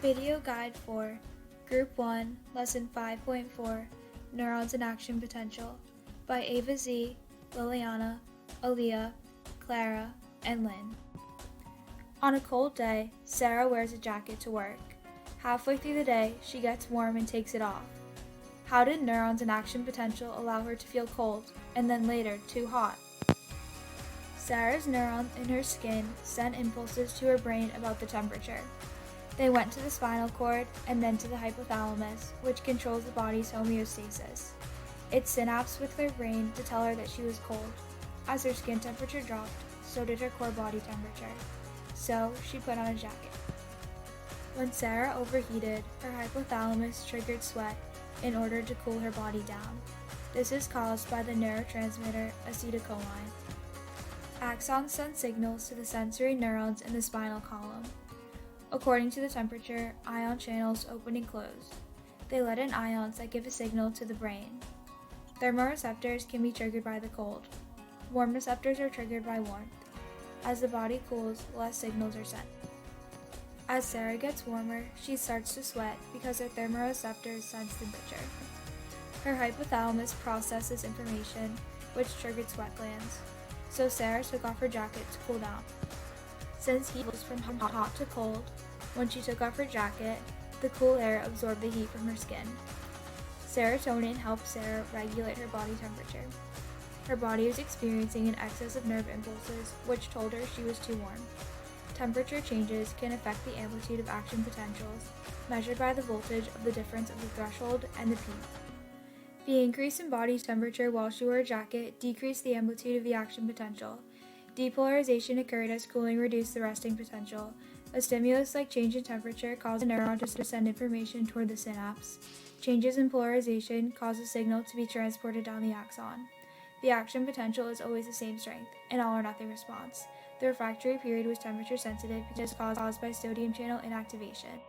Video Guide for Group 1, Lesson 5.4, Neurons in Action Potential by Ava Z, Liliana, Aaliyah, Clara, and Lynn. On a cold day, Sarah wears a jacket to work. Halfway through the day, she gets warm and takes it off. How did neurons in action potential allow her to feel cold, and then later, too hot? Sarah's neurons in her skin sent impulses to her brain about the temperature. They went to the spinal cord and then to the hypothalamus, which controls the body's homeostasis. It synapsed with her brain to tell her that she was cold. As her skin temperature dropped, so did her core body temperature. So, she put on a jacket. When Sarah overheated, her hypothalamus triggered sweat in order to cool her body down. This is caused by the neurotransmitter acetylcholine. Axons send signals to the sensory neurons in the spinal column. According to the temperature, ion channels open and close. They let in ions that give a signal to the brain. Thermoreceptors can be triggered by the cold. Warm receptors are triggered by warmth. As the body cools, less signals are sent. As Sarah gets warmer, she starts to sweat because her thermoreceptors sense temperature. Her hypothalamus processes information, which triggered sweat glands. So Sarah took off her jacket to cool down. Since heat goes from hot to cold, when she took off her jacket, the cool air absorbed the heat from her skin. Serotonin helped Sarah regulate her body temperature. Her body was experiencing an excess of nerve impulses, which told her she was too warm. Temperature changes can affect the amplitude of action potentials, measured by the voltage of the difference of the threshold and the peak. The increase in body temperature while she wore a jacket decreased the amplitude of the action potential. Depolarization occurred as cooling reduced the resting potential. A stimulus like change in temperature caused a neuron to send information toward the synapse. Changes in polarization cause a signal to be transported down the axon. The action potential is always the same strength, an all-or-nothing response. The refractory period was temperature sensitive because caused by sodium channel inactivation.